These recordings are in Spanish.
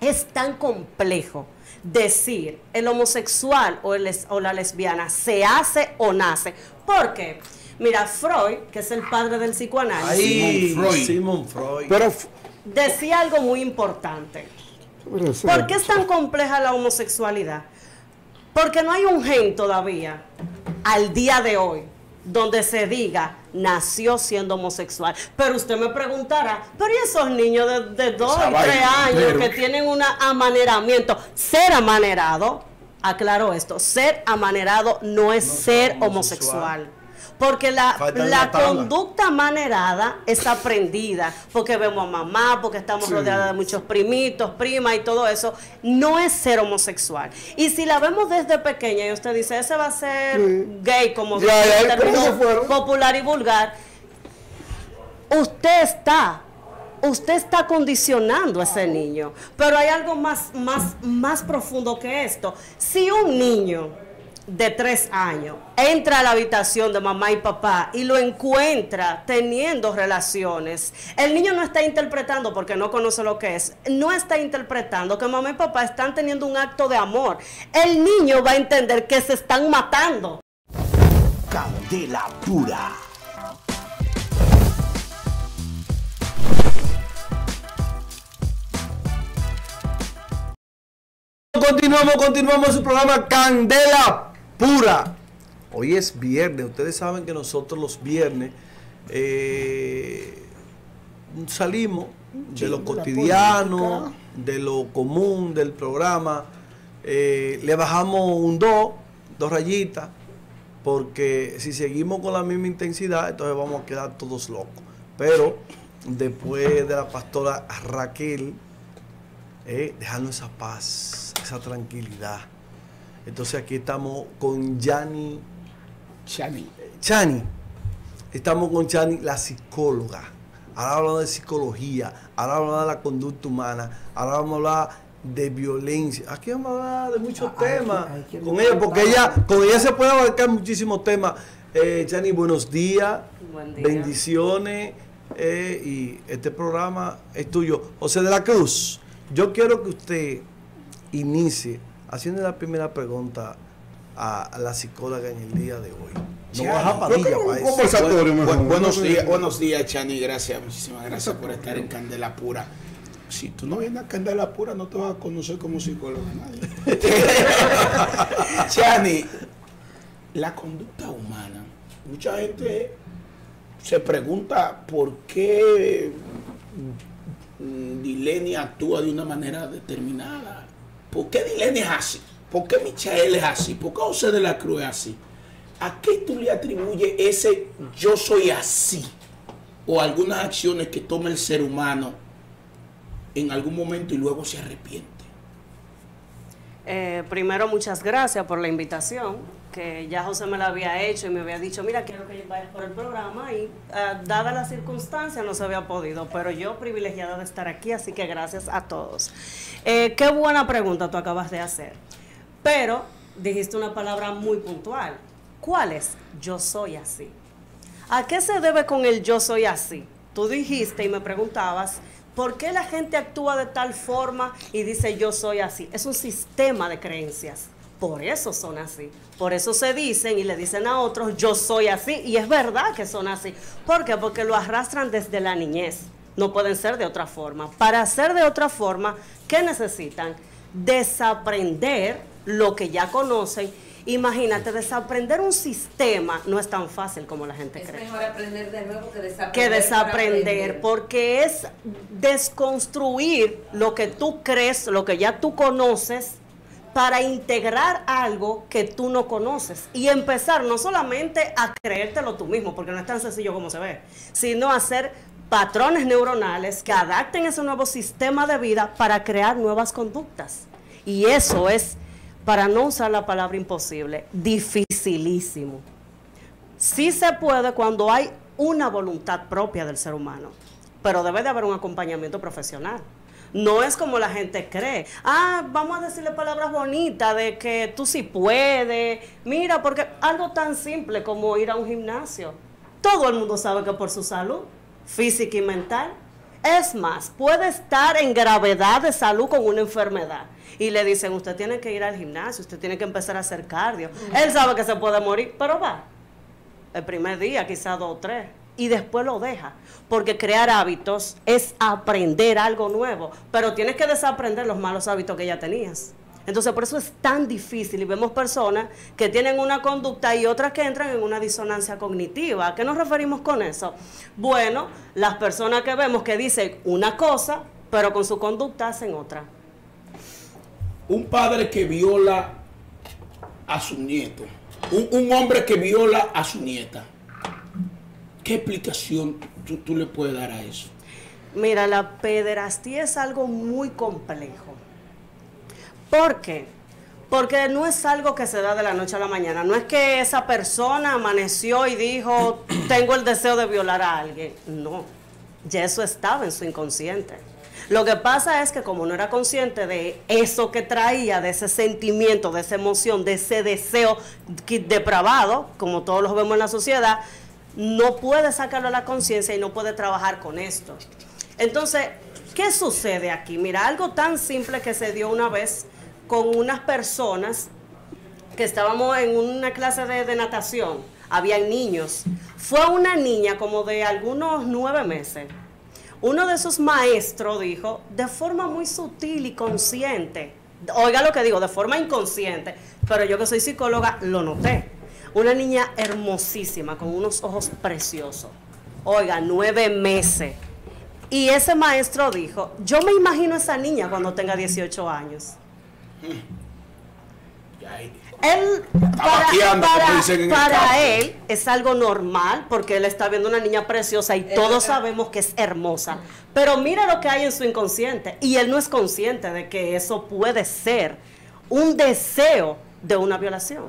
es tan complejo decir el homosexual o la lesbiana se hace o nace. ¿Por qué? Mira, Freud, que es el padre del psicoanálisis, Sigmund Freud. Pero decía algo muy importante. ¿Por qué es tan compleja la homosexualidad? Porque no hay un gen todavía, al día de hoy, donde se diga, nació siendo homosexual. Pero usted me preguntará, pero ¿y esos niños de 2 y 3 años que tienen un amaneramiento? Ser amanerado, aclaro esto, ser amanerado no es ser homosexual. Porque la conducta manerada es aprendida, porque vemos a mamá, porque estamos rodeadas de muchos primitos, primas y todo eso, no es ser homosexual. Y si la vemos desde pequeña y usted dice, ese va a ser gay, como dice el término popular y vulgar, usted está condicionando a ese niño. Pero hay algo más profundo que esto. Si un niño de 3 años entra a la habitación de mamá y papá y lo encuentra teniendo relaciones, el niño no está interpretando, porque no conoce lo que es, no está interpretando que mamá y papá están teniendo un acto de amor. El niño va a entender que se están matando. Candela pura. Continuamos su programa Candela Pura. Hoy es viernes. Ustedes saben que nosotros los viernes salimos de lo cotidiano, de lo común del programa. Le bajamos un 2 rayitas, porque si seguimos con la misma intensidad, entonces vamos a quedar todos locos. Pero después de la pastora Raquel, dejando esa paz, esa tranquilidad. Entonces aquí estamos con Chani. Estamos con Chani, la psicóloga. Ahora hablamos de psicología, ahora hablamos de la conducta humana, ahora vamos a hablar de violencia. Aquí vamos a hablar de muchos temas con ella, porque con ella se puede abarcar muchísimos temas. Chani, buenos días. Buen día. Bendiciones. Y este programa es tuyo. José de la Cruz, yo quiero que usted inicie haciendo la primera pregunta a la psicóloga en el día de hoy. No baja Padilla para eso. Buenos días, Chani. Gracias, muchísimas gracias por estar en Candela Pura. Si tú no vienes a Candela Pura, no te vas a conocer como psicólogo nadie. Chani, la conducta humana. Mucha gente se pregunta por qué Dilenia actúa de una manera determinada. ¿Por qué Dilenia es así? ¿Por qué Michael es así? ¿Por qué José de la Cruz es así? ¿A qué tú le atribuyes ese yo soy así? O algunas acciones que toma el ser humano en algún momento y luego se arrepiente. Primero, muchas gracias por la invitación, que ya José me la había hecho y me había dicho, mira, quiero que vayas por el programa, y dada la circunstancia no se había podido, pero yo privilegiada de estar aquí, así que gracias a todos. Qué buena pregunta tú acabas de hacer, pero dijiste una palabra muy puntual. ¿Cuál es? Yo soy así. ¿A qué se debe con el yo soy así? Tú dijiste y me preguntabas, ¿por qué la gente actúa de tal forma y dice yo soy así? Es un sistema de creencias. Por eso son así. Por eso se dicen y le dicen a otros yo soy así. Y es verdad que son así. ¿Por qué? Porque lo arrastran desde la niñez. No pueden ser de otra forma. Para ser de otra forma, ¿qué necesitan? Desaprender lo que ya conocen. Imagínate, desaprender un sistema no es tan fácil como la gente cree. Es mejor aprender de nuevo que desaprender, porque es desconstruir lo que tú crees, lo que ya tú conoces, para integrar algo que tú no conoces y empezar no solamente a creértelo tú mismo, porque no es tan sencillo como se ve, sino a hacer patrones neuronales que adapten ese nuevo sistema de vida para crear nuevas conductas. Y eso es, para no usar la palabra imposible, dificilísimo. Sí se puede cuando hay una voluntad propia del ser humano, pero debe de haber un acompañamiento profesional. No es como la gente cree. Vamos a decirle palabras bonitas de que tú sí puedes. Mira, porque algo tan simple como ir a un gimnasio, todo el mundo sabe que por su salud física y mental Es más, puede estar en gravedad de salud con una enfermedad. Y le dicen, usted tiene que ir al gimnasio, usted tiene que empezar a hacer cardio. Él sabe que se puede morir, pero va. El primer día, quizás 2 o 3. Y después lo deja. Porque crear hábitos es aprender algo nuevo. Pero tienes que desaprender los malos hábitos que ya tenías. Entonces, por eso es tan difícil. Y vemos personas que tienen una conducta y otras que entran en una disonancia cognitiva. ¿A qué nos referimos con eso? Bueno, las personas que vemos que dicen una cosa, pero con su conducta hacen otra. Un padre que viola a su nieto, un hombre que viola a su nieta, ¿qué explicación tú le puedes dar a eso? Mira, la pederastía es algo muy complejo. ¿Por qué? Porque no es algo que se da de la noche a la mañana. No es que esa persona amaneció y dijo, tengo el deseo de violar a alguien. No, ya eso estaba en su inconsciente. Lo que pasa es que como no era consciente de eso que traía, de ese sentimiento, de esa emoción, de ese deseo depravado, como todos los vemos en la sociedad, no puede sacarlo a la conciencia y no puede trabajar con esto. Entonces, ¿qué sucede aquí? Mira, algo tan simple que se dio una vez con unas personas que estábamos en una clase de natación, habían niños. Fue una niña como de algunos 9 meses. Uno de esos maestros dijo, de forma muy sutil y consciente, oiga lo que digo, de forma inconsciente, pero yo que soy psicóloga lo noté. Una niña hermosísima, con unos ojos preciosos. Oiga, 9 meses. Y ese maestro dijo, yo me imagino a esa niña cuando tenga 18 años. Él, para él es algo normal porque él está viendo una niña preciosa y todos sabemos que es hermosa, pero mira lo que hay en su inconsciente y él no es consciente de que eso puede ser un deseo de una violación.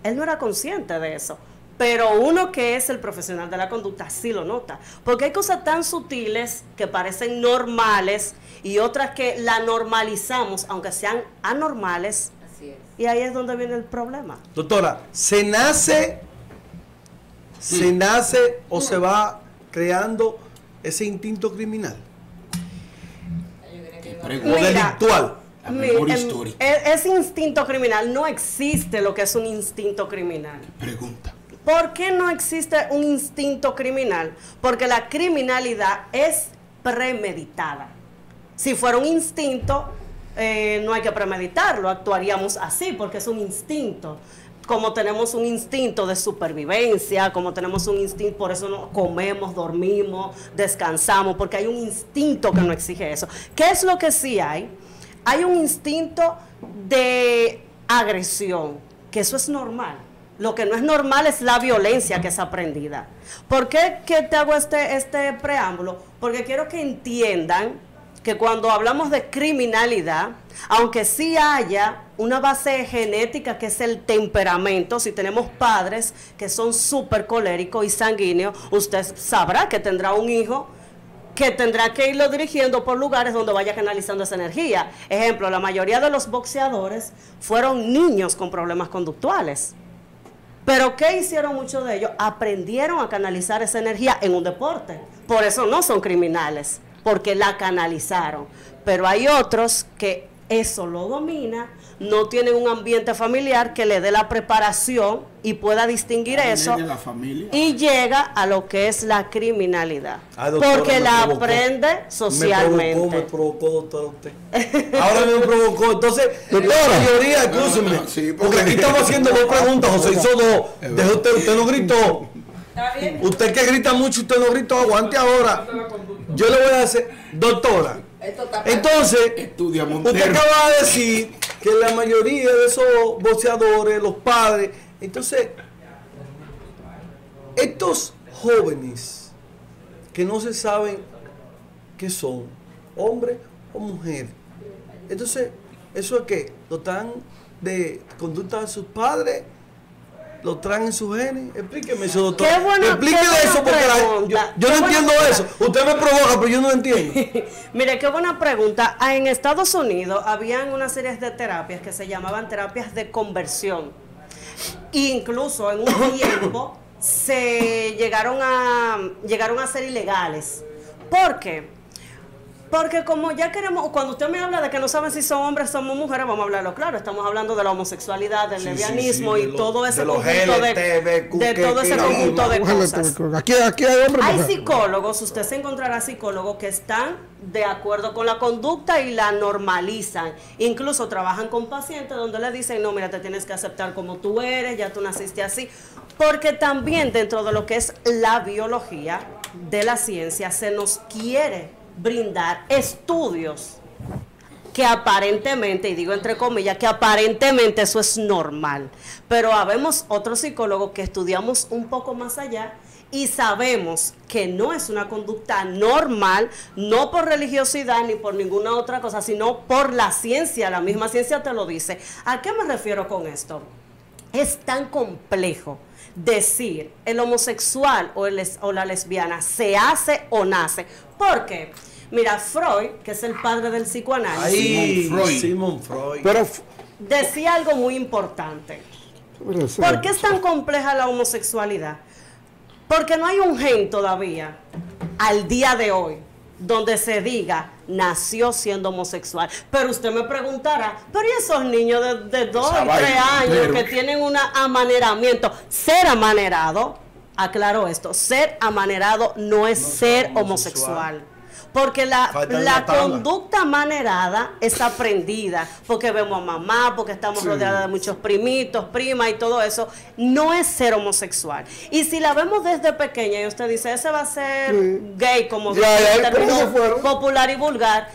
Él no era consciente de eso, pero uno que es el profesional de la conducta sí lo nota, porque hay cosas tan sutiles que parecen normales y otras que la normalizamos aunque sean anormales. Y ahí es donde viene el problema. Doctora, ¿se nace o se va creando ese instinto criminal? O delictual. Ese instinto criminal, no existe lo que es un instinto criminal. Pregunta. ¿Por qué no existe un instinto criminal? Porque la criminalidad es premeditada. Si fuera un instinto, no hay que premeditarlo, actuaríamos así porque es un instinto. Como tenemos un instinto de supervivencia, como tenemos un instinto, por eso no comemos, dormimos, descansamos, porque hay un instinto que no exige eso. ¿Qué es lo que sí hay? Hay un instinto de agresión, que eso es normal. Lo que no es normal es la violencia que es aprendida. ¿Por qué te hago este preámbulo? Porque quiero que entiendan que cuando hablamos de criminalidad, aunque sí haya una base genética que es el temperamento, si tenemos padres que son súper coléricos y sanguíneos, usted sabrá que tendrá un hijo que tendrá que irlo dirigiendo por lugares donde vaya canalizando esa energía. Ejemplo, la mayoría de los boxeadores fueron niños con problemas conductuales. ¿Pero qué hicieron muchos de ellos? Aprendieron a canalizar esa energía en un deporte. Por eso no son criminales, porque la canalizaron. Pero hay otros que eso lo domina, no tienen un ambiente familiar que le dé la preparación y pueda distinguir eso, y llega a lo que es la criminalidad. Doctora, porque la aprende socialmente. Me provocó, doctora, usted. Ahora me provocó. Entonces, doctora, la mayoría, escúcheme, porque aquí estamos haciendo 2 preguntas, José hizo 2. Deje usted no gritó. Usted que grita mucho, usted no gritó, aguante ahora. Yo le voy a hacer, doctora. Entonces, usted acaba de decir que la mayoría de esos boxeadores, los padres, entonces, estos jóvenes que no se saben qué son, hombre o mujer, entonces, ¿eso es qué? ¿Lo están de conducta de sus padres? ¿Lo traen en sus genes? Explíqueme eso, doctor. Explíqueme eso, porque yo no entiendo eso. Usted me provoca, pero yo no lo entiendo. Mire, qué buena pregunta. En Estados Unidos habían una serie de terapias que se llamaban terapias de conversión. Incluso en un tiempo se llegaron a ser ilegales. ¿Por qué? Porque como ya queremos, cuando usted me habla de que no saben si son hombres o somos mujeres, vamos a hablarlo claro, estamos hablando de la homosexualidad, del lesbianismo y todo ese conjunto de todo ese conjunto de cosas. Aquí hay hombres. Hay psicólogos, usted se encontrará psicólogos que están de acuerdo con la conducta y la normalizan. Incluso trabajan con pacientes donde le dicen, no, mira, te tienes que aceptar como tú eres, ya tú naciste así. Porque también dentro de lo que es la biología de la ciencia se nos quiere brindar estudios que aparentemente, y digo entre comillas, que aparentemente eso es normal, pero habemos otros psicólogos que estudiamos un poco más allá y sabemos que no es una conducta normal, no por religiosidad ni por ninguna otra cosa, sino por la ciencia, la misma ciencia te lo dice. ¿A qué me refiero con esto? Es tan complejo decir el homosexual o la lesbiana se hace o nace. ¿Por qué? Mira, Freud, que es el padre del psicoanálisis, Sigmund Freud, Pero decía algo muy importante. ¿Por qué es tan compleja la homosexualidad? Porque no hay un gen todavía, al día de hoy, donde se diga, nació siendo homosexual. Pero usted me preguntará, pero ¿y esos niños de 2 y 3 años que tienen un amaneramiento? Ser amanerado, aclaro esto, ser amanerado no es ser homosexual. Porque la conducta manerada es aprendida, porque vemos a mamá, porque estamos rodeadas de muchos primitos, primas y todo eso, no es ser homosexual. Y si la vemos desde pequeña y usted dice, ese va a ser gay, como dice el término popular y vulgar,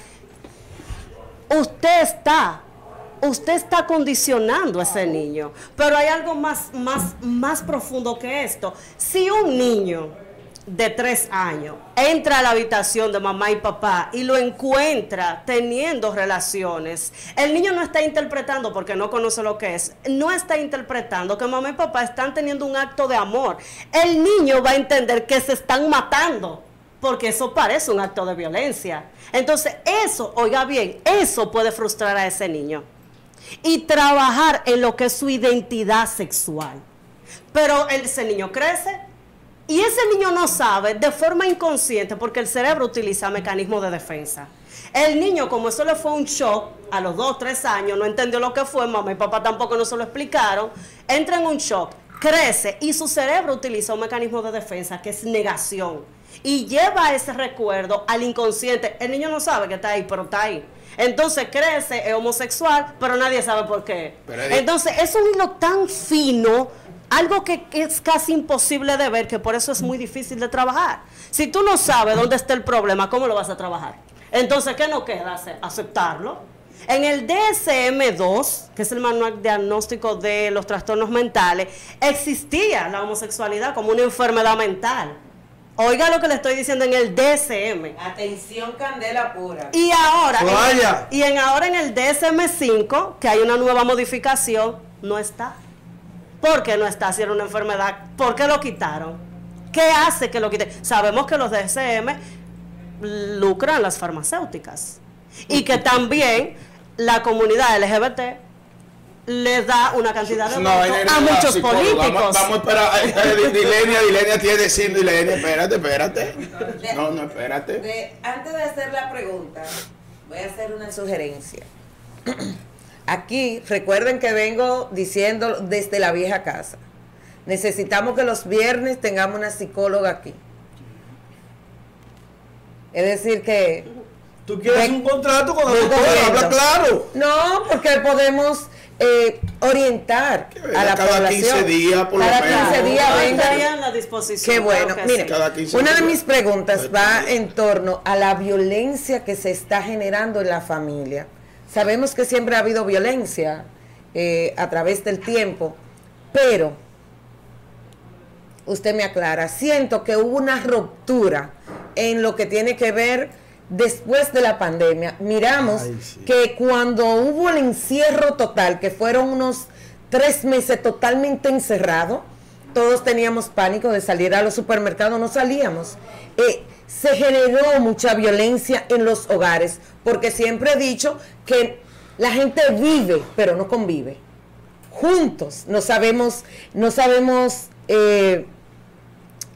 usted está condicionando a ese niño. Pero hay algo más profundo que esto. Si un niño de 3 años entra a la habitación de mamá y papá y lo encuentra teniendo relaciones, el niño no está interpretando, porque no conoce lo que es, no está interpretando que mamá y papá están teniendo un acto de amor. El niño va a entender que se están matando, porque eso parece un acto de violencia. Entonces eso, oiga bien, eso puede frustrar a ese niño y trabajar en lo que es su identidad sexual. Pero ese niño crece y ese niño no sabe de forma inconsciente, porque el cerebro utiliza mecanismos de defensa. El niño, como eso le fue un shock, a los 2, 3 años, no entendió lo que fue, mamá y papá tampoco no se lo explicaron, entra en un shock, crece y su cerebro utiliza un mecanismo de defensa que es negación. Y lleva ese recuerdo al inconsciente. El niño no sabe que está ahí, pero está ahí. Entonces crece, es homosexual, pero nadie sabe por qué. Entonces es un hilo tan fino, algo que es casi imposible de ver, que por eso es muy difícil de trabajar. Si tú no sabes dónde está el problema, ¿cómo lo vas a trabajar? Entonces, ¿qué nos queda hacer? Aceptarlo. En el DSM-2, que es el manual diagnóstico de los trastornos mentales, existía la homosexualidad como una enfermedad mental. Oiga lo que le estoy diciendo en el DSM. Atención, candela pura. Y ahora, Vaya. ahora en el DSM-5, que hay una nueva modificación, no está. ¿Por qué no está? Si era una enfermedad, ¿por qué lo quitaron? ¿Qué hace que lo quiten? Sabemos que los DSM lucran las farmacéuticas y que también la comunidad LGBT les da una cantidad de votos a muchos políticos. Vamos a esperar. Dilenia tiene decir, Dilenia, espérate. No, espérate. Antes de hacer la pregunta, voy a hacer una sugerencia. Aquí, recuerden que vengo diciendo desde la vieja casa. Necesitamos que los viernes tengamos una psicóloga aquí. Es decir que... ¿Tú quieres un contrato con la doctora? Habla claro. No, porque podemos orientar a la cada población. 15 días, por lo menos. Cada 15 días venga. En la disposición. Qué bueno. Claro que Mire, Cada 15 una de días. mis preguntas va en torno a la violencia que se está generando en la familia. Sabemos que siempre ha habido violencia a través del tiempo, pero usted me aclara, siento que hubo una ruptura en lo que tiene que ver después de la pandemia. Miramos que cuando hubo el encierro total, que fueron unos 3 meses totalmente encerrados, todos teníamos pánico de salir a los supermercados, no salíamos. Se generó mucha violencia en los hogares, porque siempre he dicho que la gente vive, pero no convive. Juntos, no sabemos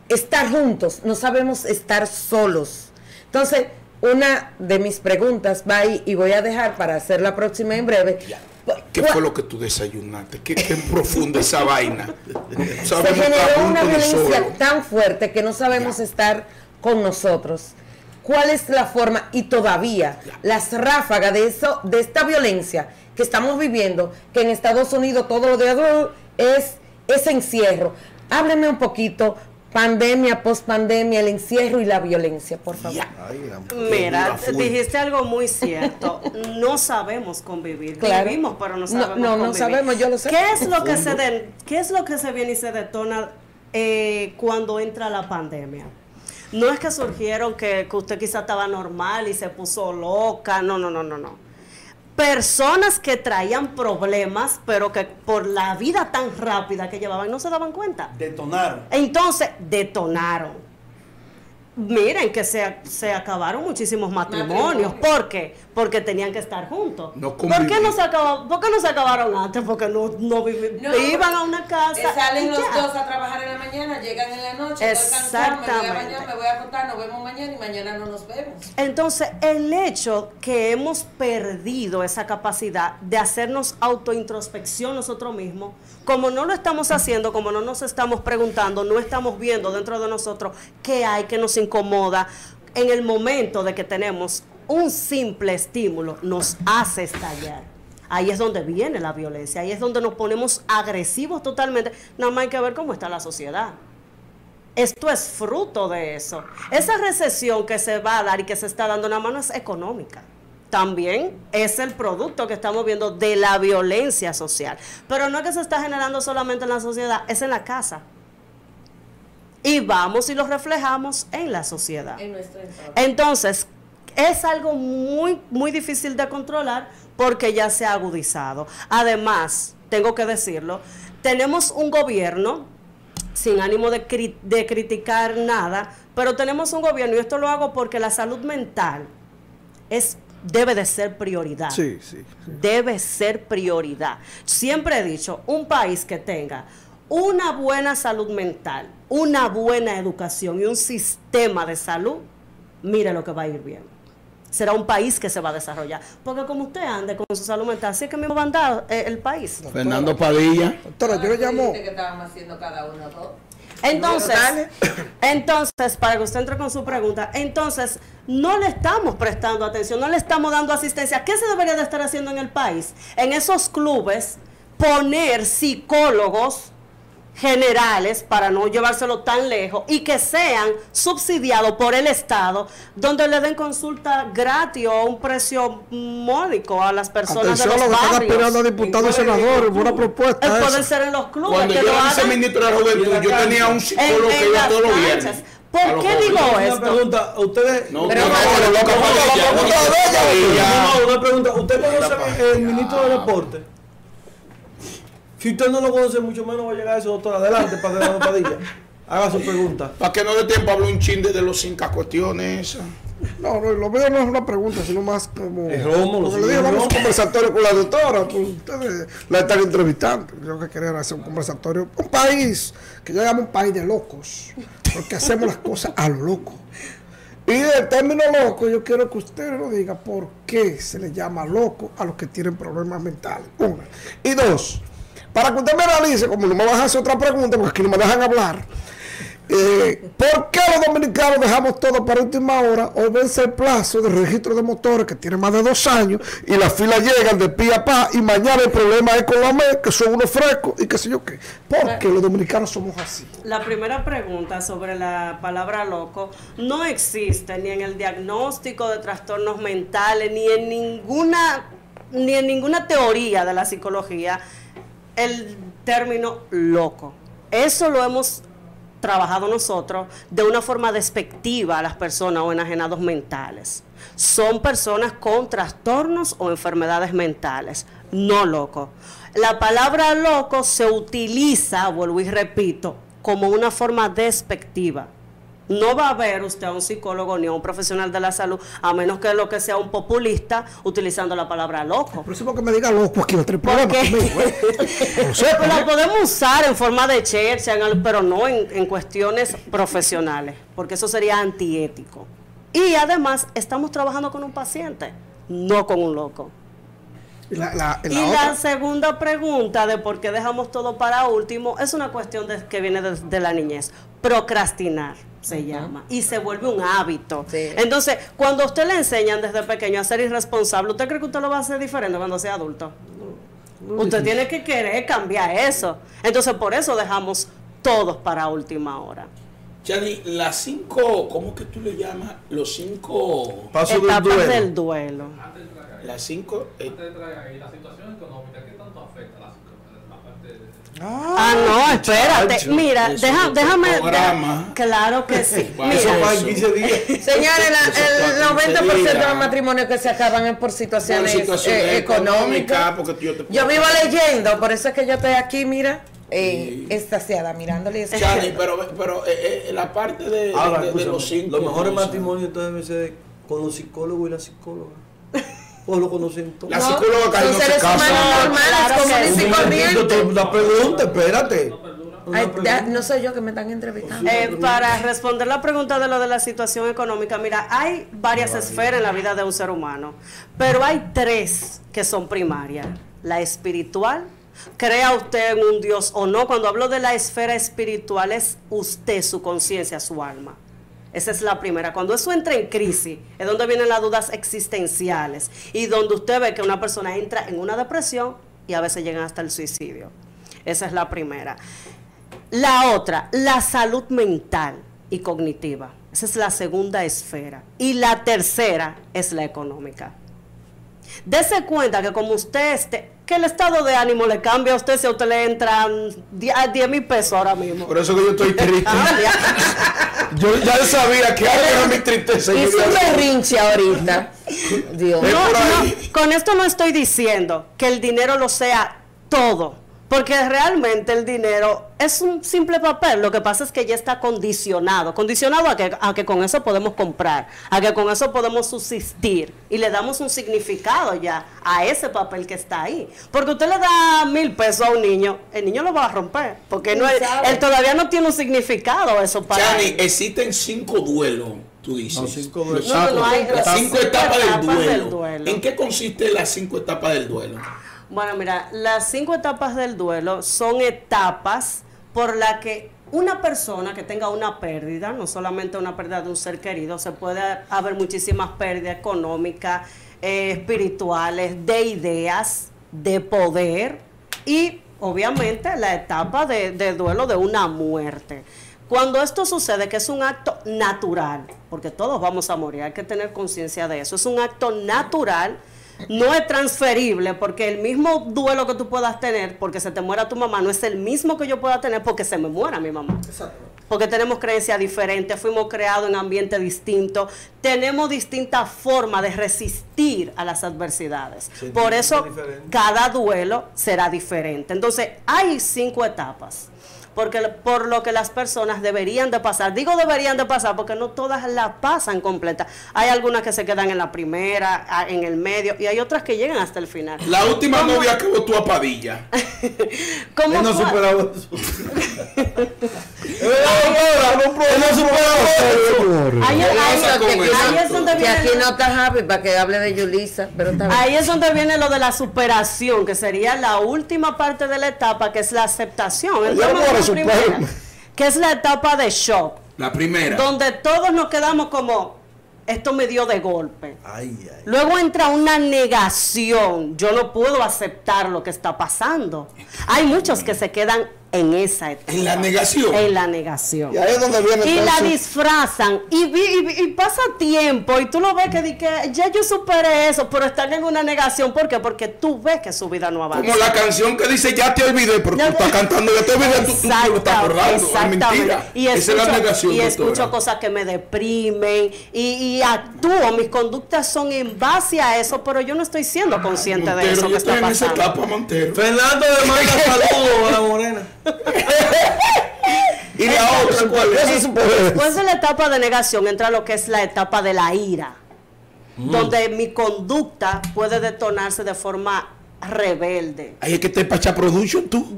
estar juntos, no sabemos estar solos. Entonces, una de mis preguntas va ahí y voy a dejar para hacer la próxima en breve. ¿Qué fue lo que tú desayunaste? ¿Qué profunda esa vaina? Se generó una violencia tan fuerte que no sabemos estar con nosotros. ¿Cuál es la forma? Y todavía las ráfagas de esta violencia que estamos viviendo, que en Estados Unidos todo lo de es ese encierro. Hábleme un poquito, pandemia, pospandemia, el encierro y la violencia, por favor. Mira, dijiste algo muy cierto. No sabemos convivir. Claro. Vivimos, pero no sabemos convivir. No sabemos, yo lo sé. ¿Qué es lo que se viene y se detona cuando entra la pandemia? No es que surgieron que usted quizá estaba normal y se puso loca, no. Personas que traían problemas, pero que por la vida tan rápida que llevaban no se daban cuenta. Detonaron. Entonces, detonaron. Miren que se acabaron muchísimos matrimonios. ¿Por qué? Porque tenían que estar juntos. ¿Por qué no se acabaron antes? Porque iban a una casa. Salen los dos a trabajar en la mañana, llegan en la noche, exactamente. Me voy a bañar, me voy a acostar, nos vemos mañana y mañana no nos vemos. Entonces, el hecho que hemos perdido esa capacidad de hacernos autointrospección nosotros mismos, como no lo estamos haciendo, como no nos estamos preguntando, no estamos viendo dentro de nosotros qué hay que nos incomoda, en el momento de que tenemos un simple estímulo, nos hace estallar. Ahí es donde viene la violencia, ahí es donde nos ponemos agresivos totalmente. Nada más hay que ver cómo está la sociedad. Esto es fruto de eso. Esa recesión que se va a dar y que se está dando nada más no es económica. También es el producto que estamos viendo de la violencia social. Pero no es que se está generando solamente en la sociedad, es en la casa. Y vamos y lo reflejamos en la sociedad. En nuestro entorno. Entonces, es algo muy, muy difícil de controlar porque ya se ha agudizado. Además, tengo que decirlo, tenemos un gobierno, sin ánimo de criticar nada, pero tenemos un gobierno, y esto lo hago porque la salud mental debe de ser prioridad. Sí. Debe ser prioridad. Siempre he dicho, un país que tenga una buena salud mental, una buena educación y un sistema de salud, mire lo que va a ir bien. Será un país que se va a desarrollar. Porque como usted ande con su salud mental, así es que mismo va a andar el país. Fernando Padilla. Doctora, yo le llamo. Que estaban haciendo cada uno dos. Entonces, para que usted entre con su pregunta, entonces, no le estamos prestando atención, no le estamos dando asistencia. ¿Qué se debería de estar haciendo en el país? En esos clubes, poner psicólogos generales, para no llevárselo tan lejos, y que sean subsidiados por el Estado, donde le den consulta gratis o a un precio módico a las personas. Atención, de los barrios. Están aspirando a diputados y senadores, buena propuesta. Pueden ser en los clubes. Cuando yo era viceministro de la Juventud, yo tenía un psicólogo que iba todos los viernes. ¿Por qué digo esto? Una pregunta, ustedes... No, una pregunta, ¿usted conoce el ministro de Deporte? Si usted no lo conoce, mucho menos va a llegar a eso, doctor. Adelante, Padre Padilla. Haga su pregunta. Para que no dé tiempo a hablar un chin de los 5 cuestiones esas. No, lo mío no es una pregunta, sino más como... Es Rómulo. Porque le dije, vamos a un conversatorio con la doctora, pues ustedes la están entrevistando. Yo que quería hacer un conversatorio. Un país, que yo llamo un país de locos, porque hacemos las cosas a lo loco. Y el término loco, yo quiero que usted nos diga por qué se le llama loco a los que tienen problemas mentales. Una. Y dos, para que usted me analice, como no me vas a hacer otra pregunta, porque aquí no me dejan hablar, ¿por qué los dominicanos dejamos todo para última hora? Hoy vence el plazo del registro de motores que tiene más de 2 años y las filas llegan de pie a pa y mañana el problema es con la MED, que son unos frescos y qué sé yo qué. ¿Por qué los dominicanos somos así? La primera pregunta sobre la palabra loco no existe ni en el diagnóstico de trastornos mentales ni en ninguna teoría de la psicología el término loco. Eso lo hemos trabajado nosotros de una forma despectiva a las personas o enajenados mentales. Son personas con trastornos o enfermedades mentales, no locos. La palabra loco se utiliza, vuelvo y repito, como una forma despectiva. No va a ver usted a un psicólogo ni a un profesional de la salud, a menos que lo que sea un populista utilizando la palabra loco. Por eso que me diga loco aquí, otro problema. La podemos usar en forma de chercha, pero no en cuestiones profesionales, porque eso sería antiético. Y además estamos trabajando con un paciente, no con un loco. Y la Y otra, la segunda pregunta de por qué dejamos todo para último es una cuestión que viene de la niñez. Procrastinar se llama y se vuelve un hábito. Sí. Entonces, cuando a usted le enseñan desde pequeño a ser irresponsable, ¿usted cree que usted lo va a hacer diferente cuando sea adulto? Usted tiene que querer cambiar eso. Entonces, por eso dejamos todos para última hora. Chani, las 5, ¿cómo que tú le llamas? Los 5, Paso del Etapas duelo. del duelo. las 5, Antes de entrar ahí, la situación económica, ¿qué tanto afecta la parte de... Ah, no, espérate. chacho, Mira, eso es otro déjame. programa. Claro que sí. Bueno, Eso Mira, va en 15 días. Señores, el 90% de días. los matrimonios que se acaban es por situaciones económicas. Porque yo te Yo puedo- vivo leyendo, por eso es que yo estoy aquí, mira, extasiada, mirándole. Chani, pero la parte de Ahora, los escúchame, 5. los mejores matrimonios entonces deben ser con los psicólogos y las psicólogas. Pues lo conocen todos. La psicóloga casi son no se seres casa. humanos normales, Claro comunes que y sí. Un momentito, corrientes. la pregunta, espérate. Una Ay, pregunta. no soy yo que me están entrevistando. Para responder la pregunta de lo de la situación económica, mira, hay varias esferas en la vida de un ser humano, pero hay 3 que son primarias. La espiritual, crea usted en un Dios o no. Cuando hablo de la esfera espiritual es usted, su conciencia, su alma. Esa es la primera. Cuando eso entra en crisis, es donde vienen las dudas existenciales y donde usted ve que una persona entra en una depresión y a veces llegan hasta el suicidio. Esa es la primera. La otra, la salud mental y cognitiva. Esa es la segunda esfera. Y la tercera es la económica. Dese cuenta que como usted esté, que el estado de ánimo le cambia a usted si a usted le entran 10,000 pesos ahora mismo. Por eso que yo estoy triste. Cambia. Yo ya sabía que algo era mi tristeza. Y Yo su ya- berrinche ahorita. Dios. Ven No, por ahí. no, con esto no estoy diciendo que el dinero lo sea todo, porque realmente el dinero es un simple papel. Lo que pasa es que ya está condicionado a que con eso podemos comprar, a que con eso podemos subsistir y le damos un significado ya a ese papel que está ahí. Porque usted le da 1,000 pesos a un niño, el niño lo va a romper, porque no es, sabe. él todavía no tiene un significado eso para Chani, él. existen 5 duelos, tú dices. No, 5 Los duelos. No, no, hay las 5 cinco etapas etapas del del duelo. duelo. ¿En qué consiste las 5 etapas del duelo? Bueno, mira, las 5 etapas del duelo son etapas por las que una persona que tenga una pérdida, no solamente una pérdida de un ser querido, se puede haber muchísimas pérdidas económicas, espirituales, de ideas, de poder y obviamente la etapa de duelo de una muerte. Cuando esto sucede, que es un acto natural, porque todos vamos a morir, hay que tener conciencia de eso, es un acto natural. No es transferible, porque el mismo duelo que tú puedas tener porque se te muera tu mamá no es el mismo que yo pueda tener porque se me muera mi mamá. Porque tenemos creencias diferentes, fuimos creados en ambientes distintos, tenemos distintas formas de resistir a las adversidades. Por eso cada duelo será diferente. Entonces hay 5 etapas. Porque por lo que las personas deberían de pasar, digo deberían de pasar porque no todas la pasan completa. Hay algunas que se quedan en la primera, en el medio, y hay otras que llegan hasta el final. La última ¿Cómo? novia que votó a Padilla. ¿Cómo Él no fue? superaba eso. Él no superaba eso. Ahí, Eso ahí- con ahí eso. es donde Que viene aquí no está Happy para que hable de Yulisa, pero está bien. ahí es donde viene lo de la superación, que sería la última parte de la etapa, que es la aceptación. Entramos en la primera, que es la etapa de shock, La primera. donde todos nos quedamos como, esto me dio de golpe. Ay, ay. Luego entra una negación, yo no puedo aceptar lo que está pasando. Hay muchos que se quedan en esa etapa. En la negación. En la negación. Y ahí es donde viene Y la entonces- disfrazan y pasa tiempo y tú lo ves que, ya yo superé eso, pero están en una negación. ¿Por qué? Porque tú ves que su vida no avanza. Como la canción que dice ya te olvidé, pero tú estás cantando ya te olvidé, tú lo estás acordando. Es mentira. Y Esa es la negación, y escucho doctora. cosas que me deprimen y actúo, mis conductas son en base a eso, pero yo no estoy siendo consciente de Montero, eso yo que estoy está en esa pasando. etapa, Montero. Fernando le manda saludos a la morena. ¿Y la otra cuál es? Después de la etapa de negación entra lo que es la etapa de la ira, donde mi conducta puede detonarse de forma rebelde. Ahí es que te pacha production tú.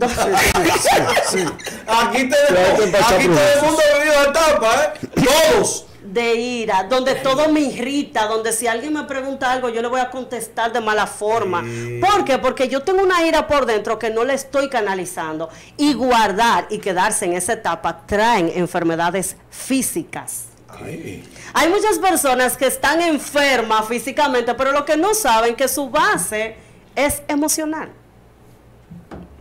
Aquí todo el mundo ha vivido la etapa, ¿eh? Todos. de ira, donde todo me irrita, donde si alguien me pregunta algo yo le voy a contestar de mala forma. ¿Por qué? Porque yo tengo una ira por dentro que no le estoy canalizando, y guardar y quedarse en esa etapa traen enfermedades físicas. Hay muchas personas que están enfermas físicamente, pero lo que no saben que su base es emocional.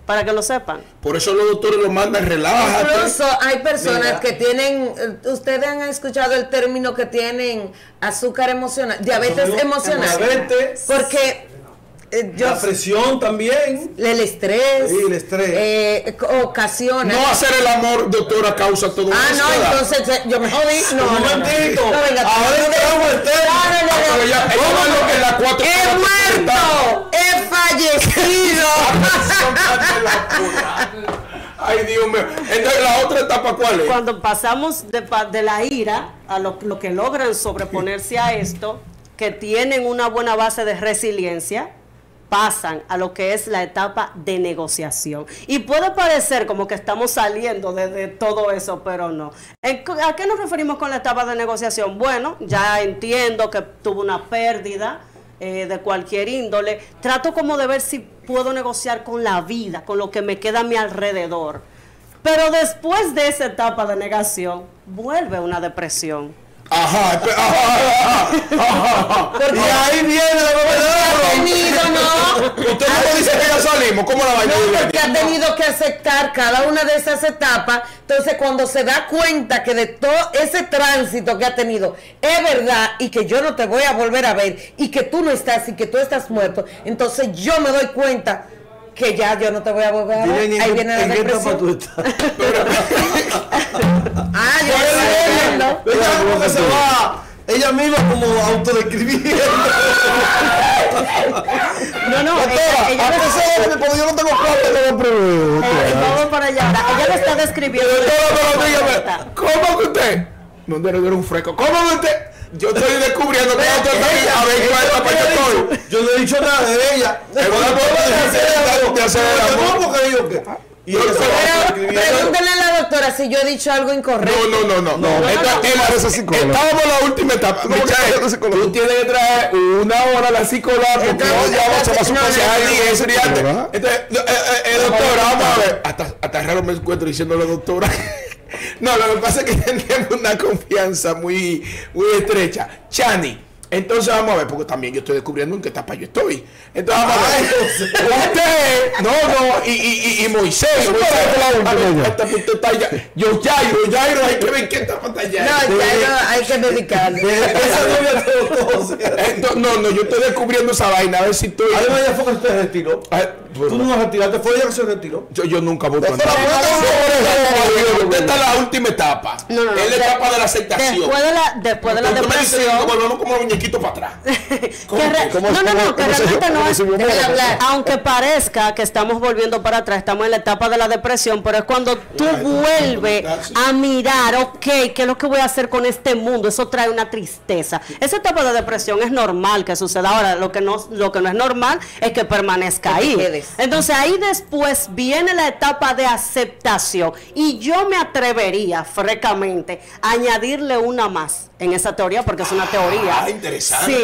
Para que lo sepan. Por eso los doctores lo mandan, relájate. Incluso hay personas Mira. que tienen, ustedes han escuchado el término que tienen azúcar emocional, diabetes emocional. Diabetes. Porque yo, La presión también. el estrés, Sí, el estrés. ocasiona. No hacer el amor, doctora, causa todo Ah, eso. no, ¿verdad? entonces yo me jodí. No, Un no, no. momentito. No, venga, Ahora no, entramos el tema. no, no, Pero no. ella va en lo que la 4. ¡He muerto! ¡He fallecido! Ay, Dios mío. Entonces, ¿la otra etapa cuál es? Cuando pasamos de la ira a lo que logran sobreponerse a esto, que tienen una buena base de resiliencia, pasan a lo que es la etapa de negociación. Y puede parecer como que estamos saliendo de todo eso, pero no. ¿A qué nos referimos con la etapa de negociación? Bueno, ya entiendo que tuve una pérdida de cualquier índole. Trato como de ver si puedo negociar con la vida, con lo que me queda a mi alrededor. Pero después de esa etapa de negación, vuelve una depresión. Ajá. Y ahí viene la Ha novedad. tenido, no. Usted no dice que ya salimos. ¿Cómo la vaina? No, porque ha tenido que aceptar cada una de esas etapas. Entonces, cuando se da cuenta que de todo ese tránsito que ha tenido es verdad y que yo no te voy a volver a ver y que tú no estás y que tú estás muerto, entonces yo me doy cuenta que ya yo no te voy a volver a ver. Dile Ahí viene la en qué etapa tú depresión. estás. Ah, yo estoy viendo. Ella como que se va, ella misma como autodescribiendo. No, ella Porque yo no tengo plata de la pregunta. vamos para allá. Ella lo está describiendo. Pero dígame, ¿cómo que usted? No, no era un fresco. ¿Cómo que usted? Yo estoy descubriendo que usted está ahí. A ver cuál etapa yo estoy. Yo no he dicho nada de ella. Es una forma de hacer el amor. ¿Cómo que digo que? Y ella se va Pero autodescribiendo. pregúntale a la doctora si yo he dicho algo incorrecto. No. Estábamos en la última etapa. ¿Cómo que Michael, eres psicólogo? tú tienes que traer una hora a la psicóloga porque Entonces, no ya va a su no, consejar no, y eso y antes. ¿verdad? Entonces, doctora, vamos a ver. Hasta raro me encuentro diciéndole doctora. No, lo que pasa es que tenemos una confianza muy estrecha. Chani. Entonces vamos a ver, porque también yo estoy descubriendo en qué etapa yo estoy. Entonces vamos a ver. Usted, y Moisés. Yairo, hay que ver qué etapa está No, Yairo. ya no, hay que dedicarle. Esa novia te todo. No, yo estoy descubriendo esa vaina, a ver si estoy. Además, ella fue que se retiró. Tú no vas a retirarte, fue ella que se retiró. Yo nunca voto a Pero nadie. Usted está en la última etapa. No. Es la etapa de la aceptación. Después de la Usted me dice que depresión. volvemos como muñequitos para atrás. Que realmente no es. Déjame hablar. Aunque parezca que estamos volviendo para atrás, estamos en la etapa de la depresión, pero es cuando tú vuelves a mirar, ok, ¿qué es lo que voy a hacer con este mundo? Eso trae una tristeza. Esa etapa de depresión es normal que suceda. Ahora, lo que no es normal es que permanezca Que te ahí. quedes. Entonces ahí después viene la etapa de aceptación, y yo me atrevería francamente a añadirle una más en esa teoría, porque es una teoría. Ah, interesante. Sí,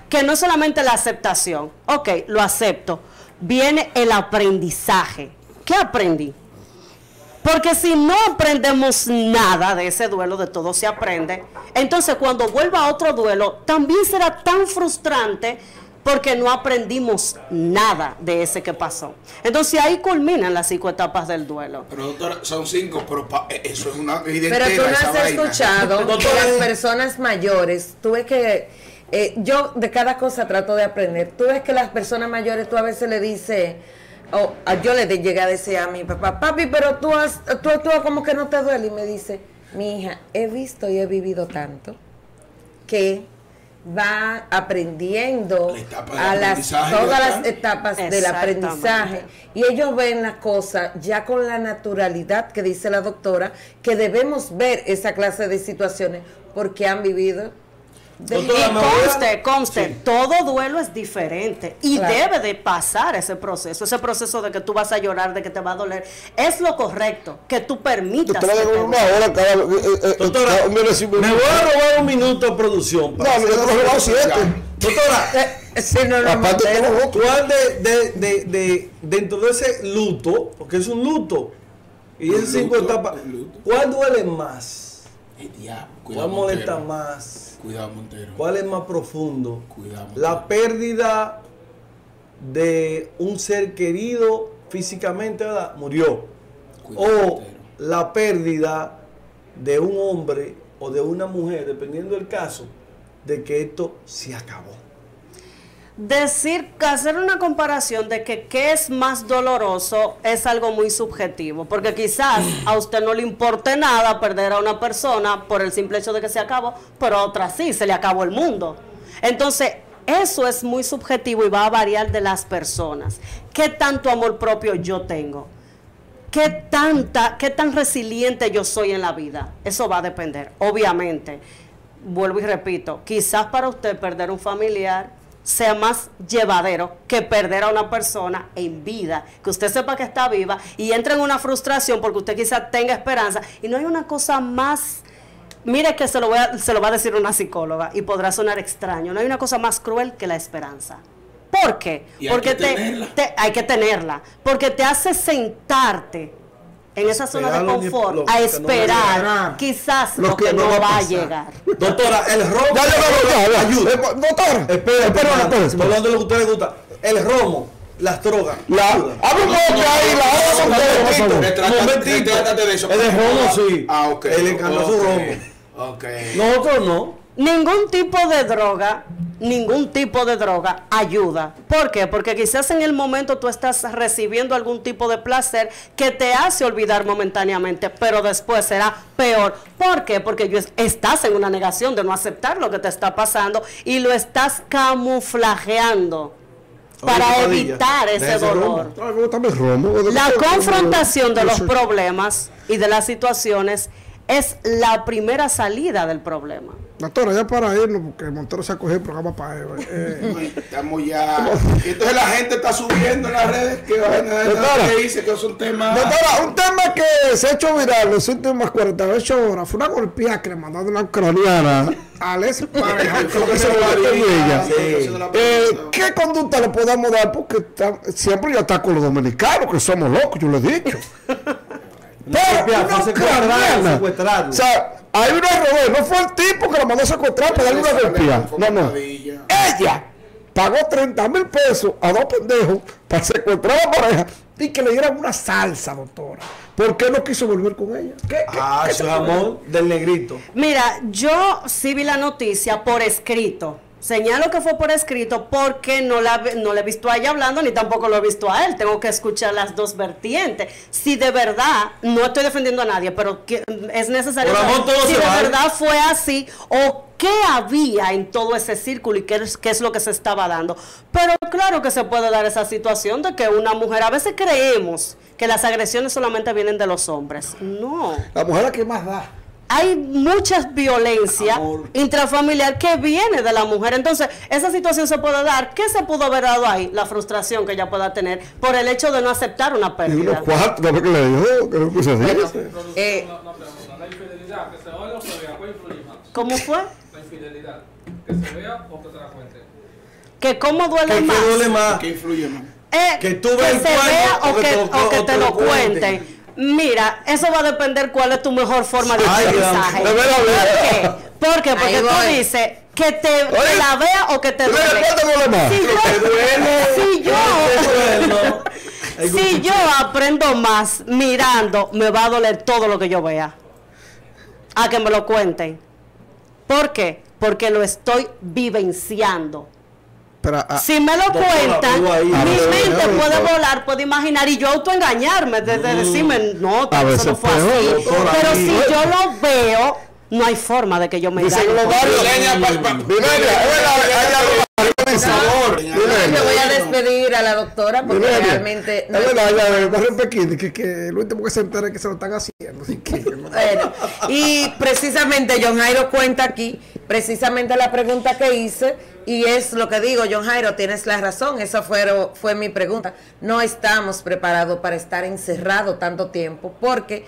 que no es solamente la aceptación, ok, lo acepto, viene el aprendizaje. ¿Qué aprendí? Porque si no aprendemos nada de ese duelo, de todo se aprende, entonces cuando vuelva a otro duelo, también será tan frustrante porque no aprendimos nada de ese que pasó. Entonces ahí culminan las 5 etapas del duelo. Pero doctora, son 5, pero eso es una vida Pero tú entera, no esa has vaina. escuchado que las personas mayores, tú ves que yo de cada cosa trato de aprender. Tú ves que las personas mayores, tú a veces le dices, yo le llegué a decir a mi papá, papi, pero tú actúas como que no te duele. Y me dice, mi hija, he visto y he vivido tanto que va aprendiendo La etapa de a aprendizaje, todas ¿verdad? las etapas del Exactamente. aprendizaje, y ellos ven las cosas ya con la naturalidad que dice la doctora, que debemos ver esa clase de situaciones porque han vivido. Doctora, Y me voy a- conste, Sí. todo duelo es diferente y Claro. debe de pasar ese proceso de que tú vas a llorar, de que te va a doler, es lo correcto, que tú permitas. Doctora, que te de una duela. hora cada. Doctora, me voy a robar un minuto de producción. No, yo te lo he robado 7. Doctora, Sí, no, Aparte de todo lo otro. ¿cuál dentro de ese luto, porque es un luto, y es 5 luto, etapas, el luto. ¿cuál duele más? El diablo. ¿Cuál Cuidado, molesta Montero. más? Cuidado, Montero. ¿Cuál es más profundo? Cuidado, Montero. La pérdida de un ser querido físicamente, ¿verdad? Murió. Cuidado, O Montero. la pérdida de un hombre o de una mujer, dependiendo del caso, de que esto se acabó. Hacer una comparación de que qué es más doloroso es algo muy subjetivo, porque quizás a usted no le importe nada perder a una persona por el simple hecho de que se acabó, pero a otra sí, se le acabó el mundo. Entonces, eso es muy subjetivo y va a variar de las personas. ¿Qué tanto amor propio yo tengo? ¿Qué tan resiliente yo soy en la vida? Eso va a depender, obviamente. Vuelvo y repito, quizás para usted perder un familiar sea más llevadero que perder a una persona en vida, que usted sepa que está viva y entre en una frustración porque usted quizás tenga esperanza. Y no hay una cosa más, mire que se lo va a decir una psicóloga y podrá sonar extraño, no hay una cosa más cruel que la esperanza. ¿Por qué? Y hay Porque que tenerla. hay que tenerla, porque te hace sentarte en esa zona de Esperar lo confort, que no a va a esperar llegar. quizás Lo lo que que no no va a va a pasar. llegar. Doctora, el romo. Ya. Ayuda. Doctora. Espera, espera. estoy hablando de lo que a usted le gusta. El romo, las drogas. ayuda. Abre un momento ahí, la hora Un momentito, Retrátate, retrátate de eso. El de romo sí. Ah, ok. Él le encanta su Ok. romo. Ok. Nosotros no. Ningún tipo de droga ayuda. ¿Por qué? Porque quizás en el momento tú estás recibiendo algún tipo de placer que te hace olvidar momentáneamente, pero después será peor. ¿Por qué? Porque estás en una negación de no aceptar lo que te está pasando y lo estás camuflajeando para Oye, Padilla, evitar ese deja ese dolor. Ay, me gusta mi romo. La confrontación de Yo los soy- problemas y de las situaciones es la primera salida del problema. Doctora, ya para irnos, porque Montero se ha cogido el programa para él. Estamos ya. Entonces la gente está subiendo en las redes que Doctora. que dice que son temas. Doctora, un tema que se ha hecho viral en las últimas 48 horas fue una golpeada que le mandaron una ucraniana a Alex Pareja, creo que se lo dio ella. ¿Qué conducta le podemos dar? Porque siempre ya está con los dominicanos, que somos locos, yo lo he dicho. Pero una ucraniana, secuestrarlo. o sea, hay una revés, no fue el tipo que la mandó a secuestrar para darle una golpeada. No. Ella pagó 30,000 pesos a dos pendejos para secuestrar a la pareja y que le dieran una salsa, doctora. ¿Por qué no quiso volver con ella? ¿Qué Eso es amor del negrito. Mira, yo sí vi la noticia por escrito. Señalo que fue por escrito porque no le he visto a ella hablando ni tampoco lo he visto a él. Tengo que escuchar las dos vertientes. Si de verdad, no estoy defendiendo a nadie, pero es necesario Por amor saber todo si se de vale. verdad fue así o qué había en todo ese círculo y qué es lo que se estaba dando. Pero claro que se puede dar esa situación de que una mujer, a veces creemos que las agresiones solamente vienen de los hombres. No. La mujer la que más da. Hay mucha violencia Amor. intrafamiliar que viene de la mujer. Entonces, esa situación se puede dar. ¿Qué se pudo haber dado ahí? La frustración que ella pueda tener por el hecho de no aceptar una Y unos pérdida. cuartos, ¿no? Que le dijo, que no se dice. Una pregunta. La infidelidad, que se oiga o se vea, ¿cuál influye más? ¿Cómo fue? La infidelidad, que se vea o que se la cuente. Que cómo duele ¿Qué más. duele más? ¿Qué influye más? Que tú veas el se vea cuerno o que te lo cuenten. Mira, eso va a depender cuál es tu mejor forma de Ay, aprendizaje. Dios, de verdad, ¿Por qué? Porque Ahí tú voy. dices que te la vea o que te duele. ¿Cuál te duele más? Si yo aprendo más mirando, me va a doler todo lo que yo vea. A que me lo cuenten. ¿Por qué? Porque lo estoy vivenciando. Pero, Si me lo Doctora, cuentan, tú ahí, mi a ver, mente a ver, puede doctora. volar, puede imaginar y yo autoengañarme, de decirme, no, A eso veces no fue peor, así. doctora, Pero ahí, si ¿no? yo lo veo, no hay forma de que yo me dicen engañe. los barrios. Leña, Viveria, es verdad, hay algo que favor. Yo voy a despedir a la doctora porque realmente no es verdad, ya, va a romper que el último que se entere es que se lo están haciendo. Así que, Bueno, y precisamente John Jairo cuenta aquí precisamente la pregunta que hice, y es lo que digo, John Jairo, tienes la razón, esa fue mi pregunta. No estamos preparados para estar encerrados tanto tiempo, porque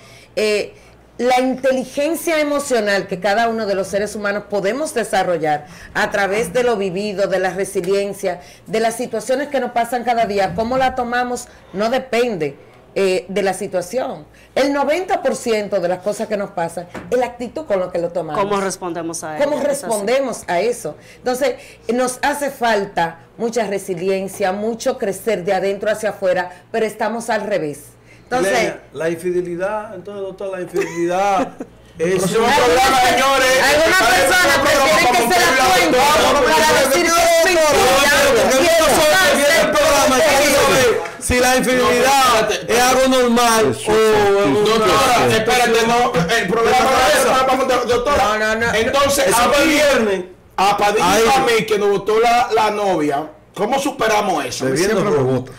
la inteligencia emocional que cada uno de los seres humanos podemos desarrollar a través de lo vivido, de la resiliencia, de las situaciones que nos pasan cada día, cómo la tomamos, no depende de la situación. El 90% de las cosas que nos pasan es la actitud con lo que lo tomamos. ¿Cómo respondemos a eso? ¿Cómo respondemos a eso? Entonces, nos hace falta mucha resiliencia, mucho crecer de adentro hacia afuera, pero estamos al revés. Entonces, Elena, la infidelidad, entonces, doctor, la infidelidad es Próximo programa, señores. algunas personas prefieren que se la cuenten para decir que es si la infidelidad es algo normal o Doctora, espérate, no, el programa doctora. No. Entonces, eso fue viernes. a Padilla y a mí, que nos votó la novia, ¿cómo superamos eso? Bebiendo siempre lo ron. voto.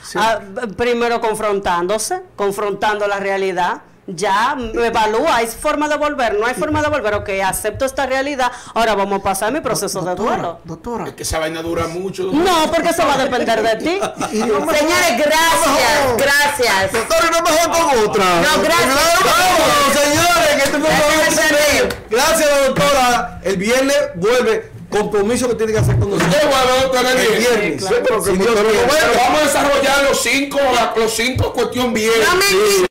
Primero confrontando la realidad. Ya evalúa, ¿hay forma de volver? ¿No hay forma de volver? Ok, acepto esta realidad. Ahora vamos a pasar mi proceso de duelo. Doctora, Es que esa vaina dura mucho. Doctora. No, porque eso va a depender de ti. señores, gracias. doctora, no mejor con otra. No, gracias. Vámonos, señores, que este gracias, doctora. El viernes vuelve. Compromiso que tiene que hacer con nosotros. Qué bueno, doctora, El bien. viernes. Sí, claro. Si Dios quiere. Pero vamos a desarrollar los cinco cuestión bien. No me Sí.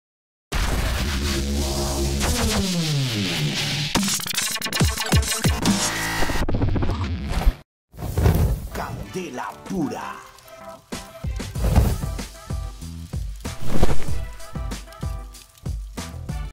Candela pura.